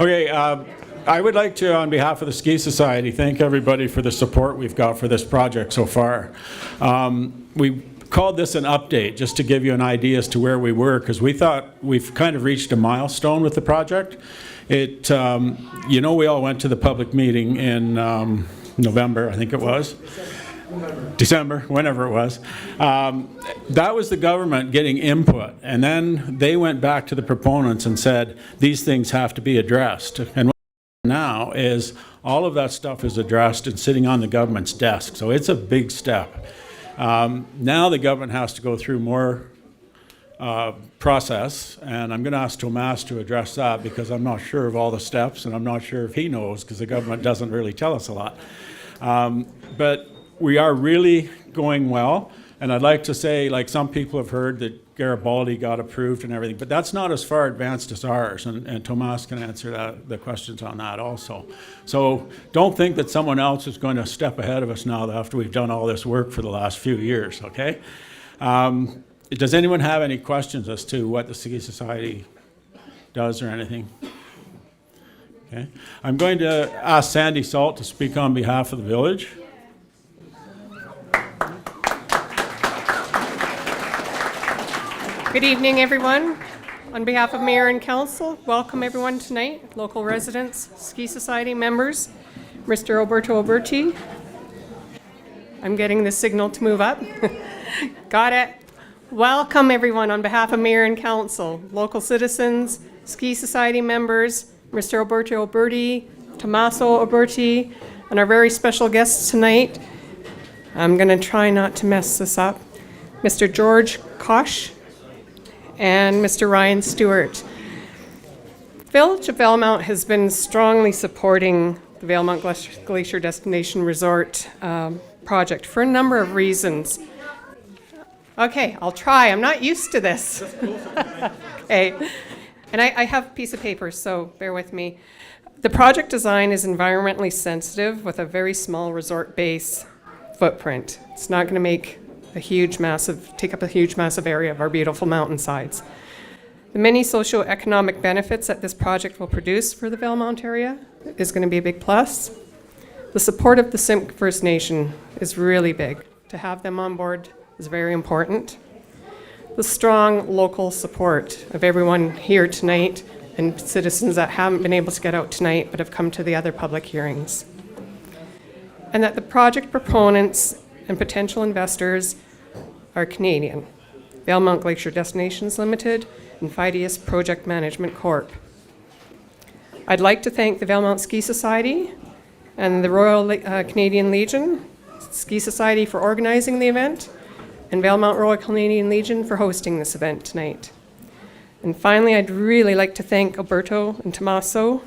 Okay, I would like to, on behalf of the Ski Society, thank everybody for the support we've got for this project so far. We called this an update, just to give you an idea as to where we were, because we thought we've kind of reached a milestone with the project. It, you know, we all went to the public meeting in November, I think it was. December, whenever it was. That was the government getting input, and then they went back to the proponents and said, these things have to be addressed. And what now is all of that stuff is addressed and sitting on the government's desk, so it's a big step. Now the government has to go through more process, and I'm going to ask Tomas to address that because I'm not sure of all the steps, and I'm not sure if he knows because the government doesn't really tell us a lot. But we are really going well, and I'd like to say, like some people have heard that Garibaldi got approved and everything, but that's not as far advanced as ours, and Tomas can answer the questions on that also. So don't think that someone else is going to step ahead of us now after we've done all this work for the last few years, okay? Does anyone have any questions as to what the Ski Society does or anything? Okay. I'm going to ask Sandy Salt to speak on behalf of the village. Good evening, everyone. On behalf of Mayor and Council, welcome everyone tonight, local residents, Ski Society members, Mr. Alberto Oberti. I'm getting the signal to move up. Got it. Welcome everyone on behalf of Mayor and Council, local citizens, Ski Society members, Mr. Alberto Oberti, Tommaso Oberti, and our very special guests tonight. I'm going to try not to mess this up. Mr. George Kosh and Mr. Ryan Stewart. The Village of Valemount has been strongly supporting the Valemount Glacier Destination Resort project for a number of reasons. Okay, I'll try. I'm not used to this. Okay, and I have a piece of paper, so bear with me. The project design is environmentally sensitive with a very small resort base footprint. It's not going to make take up a huge, massive area of our beautiful mountainsides. The many socioeconomic benefits that this project will produce for the Valemount area is going to be a big plus. The support of the Simpcw First Nation is really big. To have them on board is very important. The strong local support of everyone here tonight and citizens that haven't been able to get out tonight but have come to the other public hearings. And that the project proponents and potential investors are Canadian, Valemount Glacier Destinations Limited and Fideus Project Management Corp. I'd like to thank the Valemount Ski Society and the Royal Canadian Legion, Ski Society for organizing the event, and Valemount Royal Canadian Legion for hosting this event tonight. And finally, I'd really like to thank Alberto and Tommaso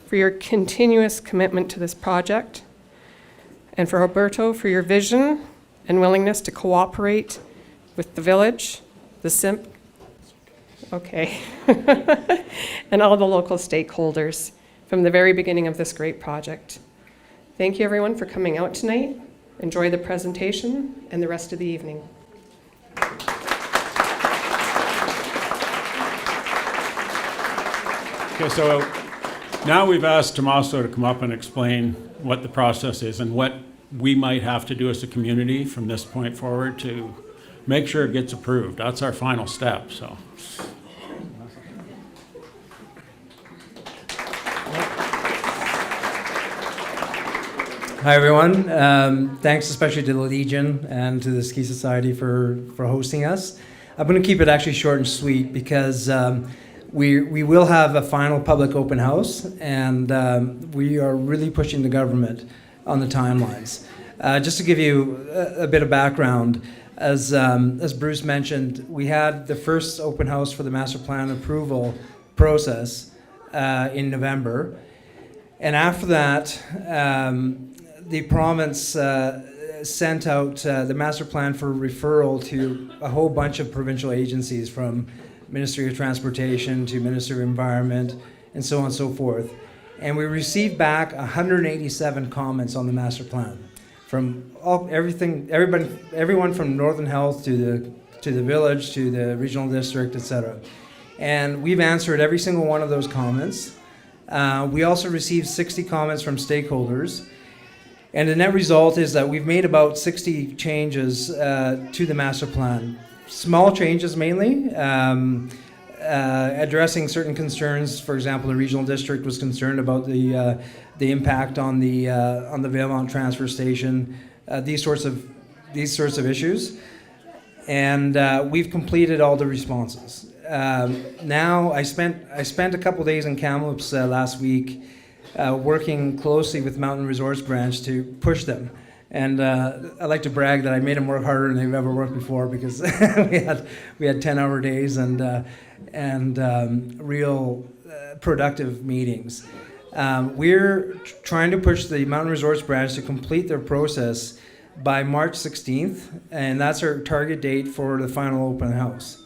for your continuous commitment to this project, and for Alberto for your vision and willingness to cooperate with the village, the Simpcw, okay, and all the local stakeholders from the very beginning of this great project. Thank you everyone for coming out tonight. Enjoy the presentation and the rest of the evening. Okay, so now we've asked Tommaso to come up and explain what the process is and what we might have to do as a community from this point forward to make sure it gets approved. That's our final step, so. Hi everyone. Thanks especially to the Legion and to the Ski Society for hosting us. I'm going to keep it actually short and sweet because we will have a final public open house, and we are really pushing the government on the timelines. Just to give you a bit of background, as Bruce mentioned, we had the first open house for the master plan approval process in November, and after that, the province sent out the master plan for referral to a whole bunch of provincial agencies, from Ministry of Transportation to Ministry of Environment, and so on and so forth. And we received back 187 comments on the master plan from everyone from Northern Health to the village to the regional district, etc. And we've answered every single one of those comments. We also received 60 comments from stakeholders. And the net result is that we've made about 60 changes to the master plan. Small changes mainly, addressing certain concerns. For example, the regional district was concerned about the impact on the Valemount transfer station, these sorts of issues. And we've completed all the responses. Now I spent a couple days in Kamloops last week, working closely with Mountain Resorts Branch to push them. And I like to brag that I made them work harder than they've ever worked before, because we had 10-hour days and real productive meetings. We're trying to push the Mountain Resorts Branch to complete their process by March 16th, and that's our target date for the final open house.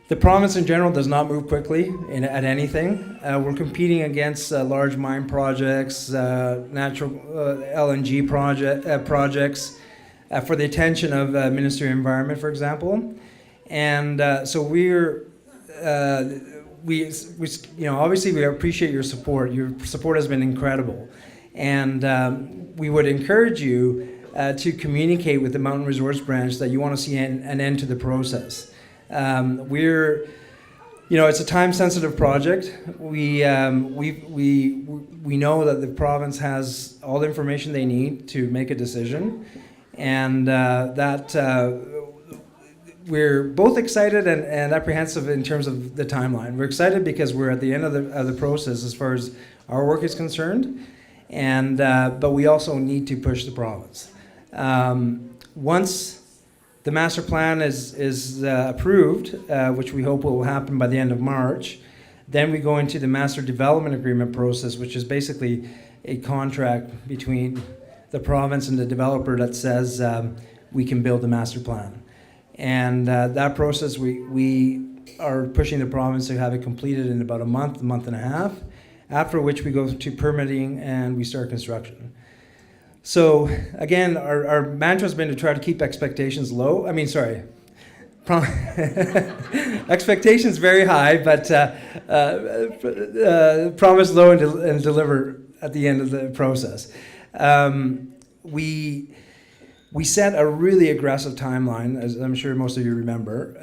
The province in general does not move quickly at anything. We're competing against large mine projects, natural LNG projects for the attention of Ministry of Environment, for example. And so obviously we appreciate your support. Your support has been incredible. And we would encourage you to communicate with the Mountain Resorts Branch that you want to see an end to the process. It's a time-sensitive project. We know that the province has all the information they need to make a decision, and we're both excited and apprehensive in terms of the timeline. We're excited because we're at the end of the process as far as our work is concerned, and but we also need to push the province. Once the master plan is approved, which we hope will happen by the end of March, then we go into the master development agreement process, which is basically a contract between the province and the developer that says we can build the master plan. And that process, we are pushing the province to have it completed in about a month and a half, after which we go to permitting and we start construction. So again, our mantra has been to try to keep expectations low. Expectations very high, but promise low and deliver at the end of the process. We set a really aggressive timeline, as I'm sure most of you remember,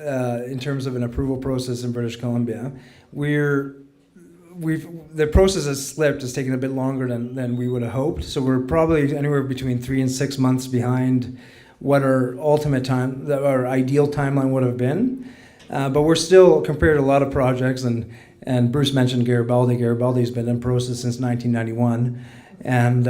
in terms of an approval process in British Columbia. The process has slipped. It's taken a bit longer than we would have hoped. So we're probably anywhere between 3 and 6 months behind what our our ideal timeline would have been. But we're still, compared to a lot of projects, and Bruce mentioned Garibaldi. Garibaldi's been in process since 1991, and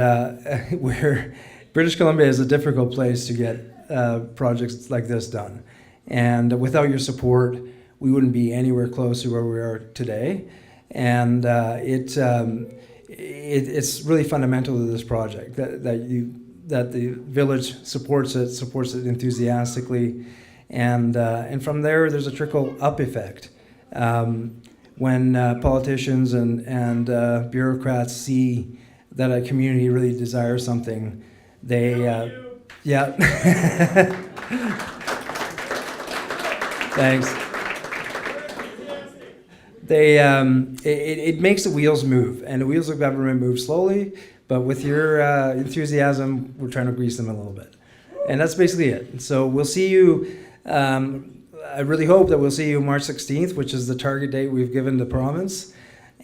British Columbia is a difficult place to get projects like this done. And without your support, we wouldn't be anywhere close to where we are today. And it's really fundamental to this project that the village supports it enthusiastically, and from there's a trickle-up effect. When politicians and bureaucrats see that a community really desires something, they Thanks. It makes the wheels move, and the wheels of government move slowly, but with your enthusiasm, we're trying to grease them a little bit. And that's basically it. So we'll see you, I really hope that we'll see you March 16th, which is the target date we've given the province.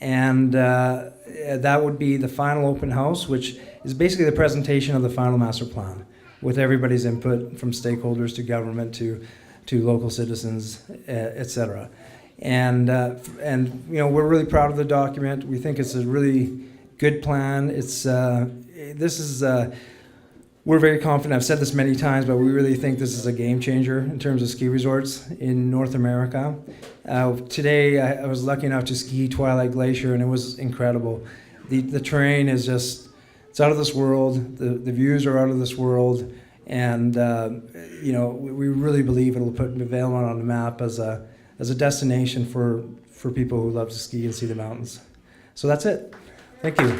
And that would be the final open house, which is basically the presentation of the final master plan, with everybody's input, from stakeholders to government to local citizens, etc. And we're really proud of the document. We think it's a really good plan. We're very confident. I've said this many times, but we really think this is a game changer in terms of ski resorts in North America. Today, I was lucky enough to ski Twilight Glacier, and it was incredible. The terrain is just, it's out of this world. The views are out of this world. And, we really believe it'll put Valemount on the map as a destination for people who love to ski and see the mountains. So that's it. Thank you.